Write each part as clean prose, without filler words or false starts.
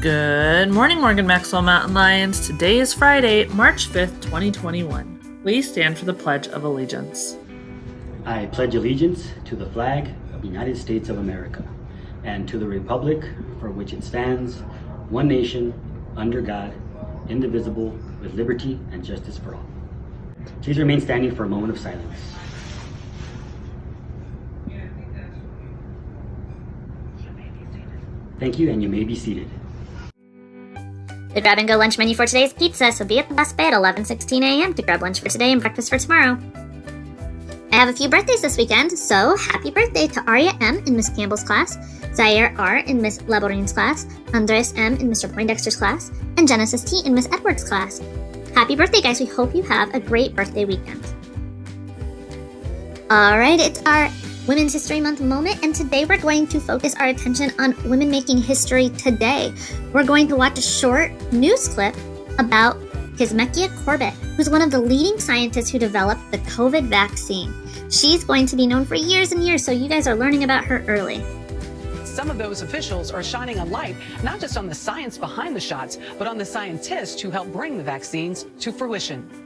Good morning, Morgan Maxwell Mountain Lions. Today is Friday, March 5th, 2021. Please stand for the Pledge of Allegiance. I pledge allegiance to the flag of the United States of America and to the republic for which it stands, one nation, under God, indivisible, with liberty and justice for all. Please remain standing for a moment of silence. Thank you, and you may be seated. The grab-and-go lunch menu for today is pizza, so be at the bus bay at 11:16 a.m. to grab lunch for today and breakfast for tomorrow. I have a few birthdays this weekend, so happy birthday to Aria M. in Miss Campbell's class, Zaire R. in Miss Laborin's class, Andres M. in Mr. Poindexter's class, and Genesis T. in Miss Edwards' class. Happy birthday, guys. We hope you have a great birthday weekend. Alright, it's our Women's History Month moment, and today we're going to focus our attention on women making history today. We're going to watch a short news clip about Kizzmekia Corbett, who's one of the leading scientists who developed the COVID vaccine. She's going to be known for years and years, so you guys are learning about her early. Some of those officials are shining a light not just on the science behind the shots, but on the scientists who helped bring the vaccines to fruition.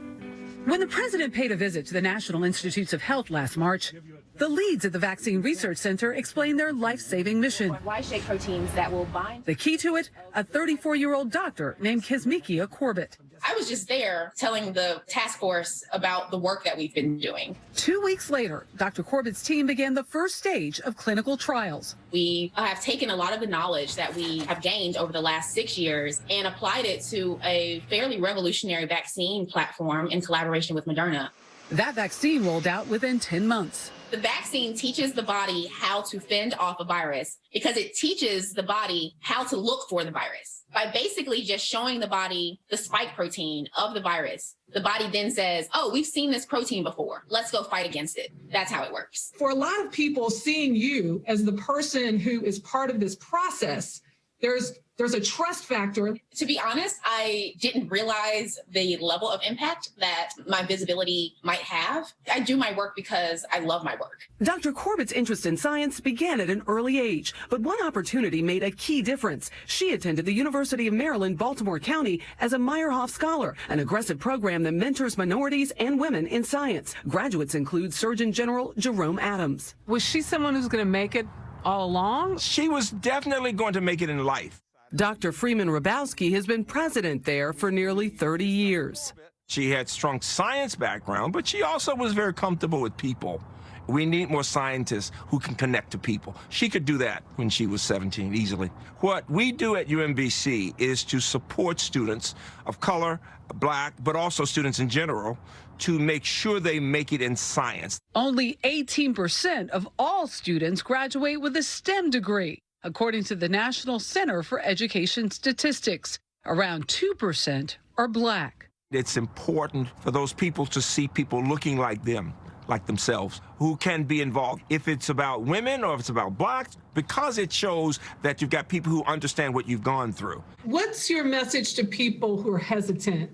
When the president paid a visit to the National Institutes of Health last March, the leads at the Vaccine Research Center explained their life-saving mission. Y-shaped proteins that will bind. The key to it, a 34-year-old doctor named Kizzmekia Corbett. I was just there telling the task force about the work that we've been doing. 2 weeks later, Dr. Corbett's team began the first stage of clinical trials. We have taken a lot of the knowledge that we have gained over the last 6 years and applied it to a fairly revolutionary vaccine platform in collaboration with Moderna. That vaccine rolled out within 10 months. The vaccine teaches the body how to fend off a virus because it teaches the body how to look for the virus. By basically just showing the body the spike protein of the virus, the body then says, oh, we've seen this protein before. Let's go fight against it. That's how it works. For a lot of people, seeing you as the person who is part of this process, there's a trust factor. To be honest, I didn't realize the level of impact that my visibility might have. I do my work because I love my work. Dr. Corbett's interest in science began at an early age, but one opportunity made a key difference. She attended the University of Maryland, Baltimore County as a Meyerhoff Scholar, an aggressive program that mentors minorities and women in science. Graduates include Surgeon General Jerome Adams. Was she someone who's going to make it all along? She was definitely going to make it in life. Dr. Freeman Rabowski has been president there for nearly 30 years. She had strong science background, but she also was very comfortable with people. We need more scientists who can connect to people. She could do that when she was 17 easily. What we do at UMBC is to support students of color, black, but also students in general, to make sure they make it in science. Only 18% of all students graduate with a STEM degree, according to the National Center for Education Statistics. Around 2% are black. It's important for those people to see people looking like them, like themselves, who can be involved. If it's about women or if it's about blacks, because it shows that you've got people who understand what you've gone through. What's your message to people who are hesitant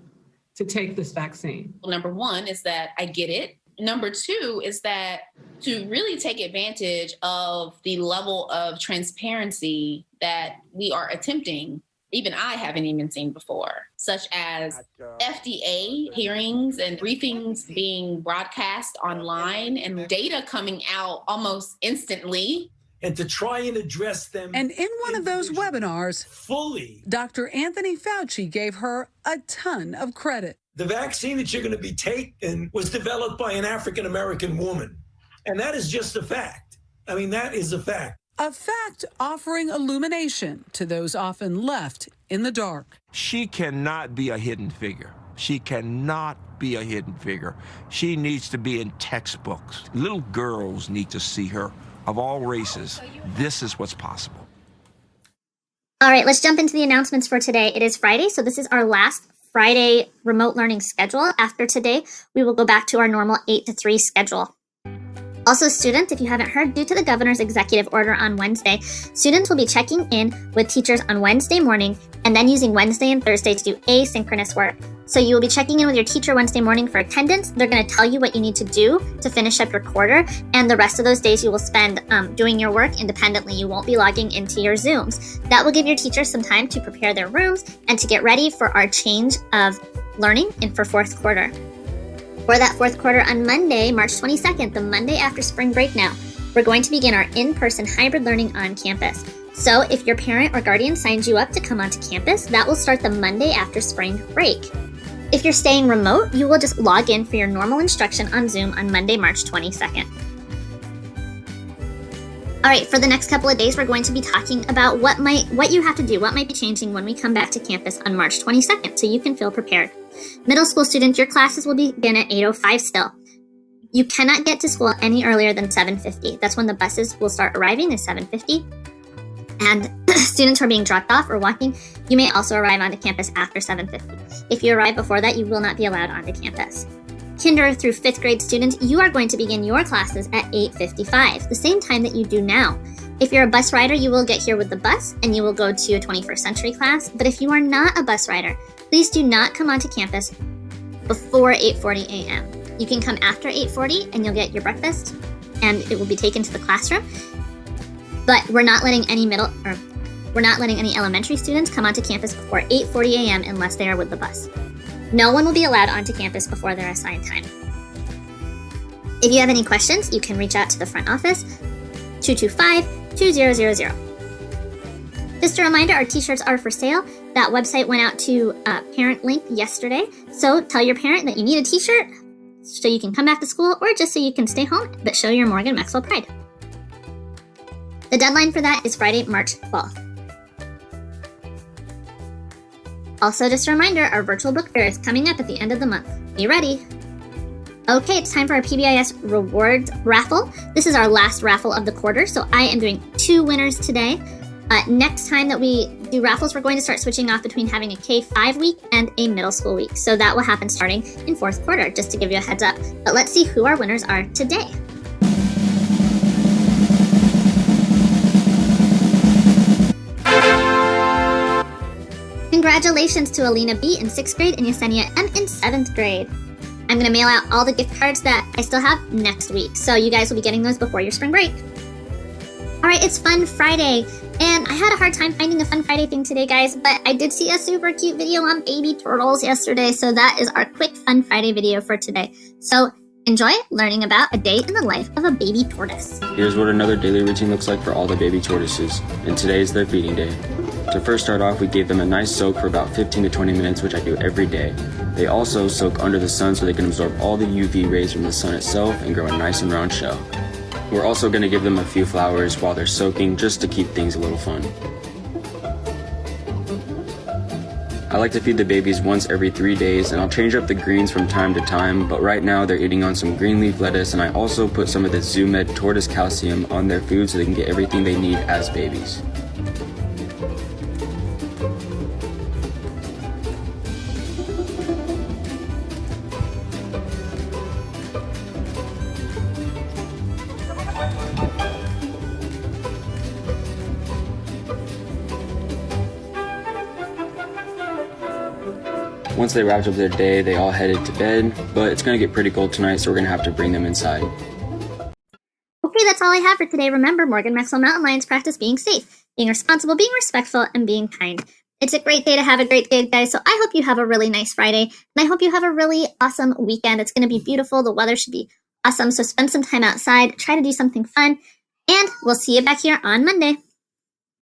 to take this vaccine? Well, number one is that I get it. Number two is that to really take advantage of the level of transparency that we are attempting, even I haven't even seen before, such as FDA hearings and briefings being broadcast online and data coming out almost instantly. And to try and address them. And in one of those webinars, fully, Dr. Anthony Fauci gave her a ton of credit. The vaccine that you're going to be taking was developed by an African-American woman. And that is just a fact. I mean, that is a fact. A fact offering illumination to those often left in the dark. She cannot be a hidden figure. She cannot be a hidden figure. She needs to be in textbooks. Little girls need to see her. Of all races, this is what's possible. All right, let's jump into the announcements for today. It is Friday, so this is our last Friday remote learning schedule. After today, we will go back to our normal 8 to 3 schedule. Also, students, if you haven't heard, due to the governor's executive order on Wednesday, students will be checking in with teachers on Wednesday morning and then using Wednesday and Thursday to do asynchronous work. So you will be checking in with your teacher Wednesday morning for attendance. They're going to tell you what you need to do to finish up your quarter, and the rest of those days you will spend doing your work independently. You won't be logging into your Zooms. That will give your teachers some time to prepare their rooms and to get ready for our change of learning and for fourth quarter. For that fourth quarter on Monday, March 22nd, the Monday after spring break now, we're going to begin our in-person hybrid learning on campus. So if your parent or guardian signs you up to come onto campus, that will start the Monday after spring break. If you're staying remote, you will just log in for your normal instruction on Zoom on Monday, March 22nd. All right, for the next couple of days, we're going to be talking about what you have to do, what might be changing when we come back to campus on March 22nd, so you can feel prepared. Middle school students, your classes will begin at 8:05 still. You cannot get to school any earlier than 7:50. That's when the buses will start arriving, is 7:50. And students who are being dropped off or walking, you may also arrive onto campus after 7:50. If you arrive before that, you will not be allowed onto campus. Kinder through 5th grade students, you are going to begin your classes at 8:55, the same time that you do now. If you're a bus rider, you will get here with the bus and you will go to a 21st century class. But if you are not a bus rider, please do not come onto campus before 8:40 a.m. You can come after 8:40 and you'll get your breakfast and it will be taken to the classroom. But we're not letting any elementary students come onto campus before 8:40 a.m. unless they are with the bus. No one will be allowed onto campus before their assigned time. If you have any questions, you can reach out to the front office, 225-2000. Just a reminder, our t-shirts are for sale. That website went out to parent link yesterday. So tell your parent that you need a t-shirt so you can come back to school or just so you can stay home but show your Morgan Maxwell pride. The deadline for that is Friday, March 12th. Also, just a reminder, our virtual book fair is coming up at the end of the month. Be ready. Okay, it's time for our PBIS rewards raffle. This is our last raffle of the quarter, so I am doing 2 winners today. Next time that we do raffles, we're going to start switching off between having a K-5 week and a middle school week. So that will happen starting in 4th quarter, just to give you a heads up. But let's see who our winners are today. Congratulations to Alina B. in 6th grade and Yesenia M. in 7th grade. I'm going to mail out all the gift cards that I still have next week, so you guys will be getting those before your spring break. Alright, it's Fun Friday, and I had a hard time finding a Fun Friday thing today, guys, but I did see a super cute video on baby turtles yesterday, so that is our quick Fun Friday video for today. So enjoy learning about a day in the life of a baby tortoise. Here's what another daily routine looks like for all the baby tortoises, and today is their feeding day. To first start off, we gave them a nice soak for about 15 to 20 minutes, which I do every day. They also soak under the sun so they can absorb all the UV rays from the sun itself and grow a nice and round shell. We're also going to give them a few flowers while they're soaking just to keep things a little fun. I like to feed the babies once every 3 days, and I'll change up the greens from time to time, but right now they're eating on some green leaf lettuce, and I also put some of the ZooMed tortoise calcium on their food so they can get everything they need as babies. Once they wrapped up their day, they all headed to bed, but it's going to get pretty cold tonight, so we're going to have to bring them inside. Okay, that's all I have for today. Remember, Morgan Maxwell Mountain Lions practice being safe, being responsible, being respectful, and being kind. It's a great day to have a great day, guys, so I hope you have a really nice Friday, and I hope you have a really awesome weekend. It's going to be beautiful. The weather should be awesome, so spend some time outside, try to do something fun, and we'll see you back here on Monday.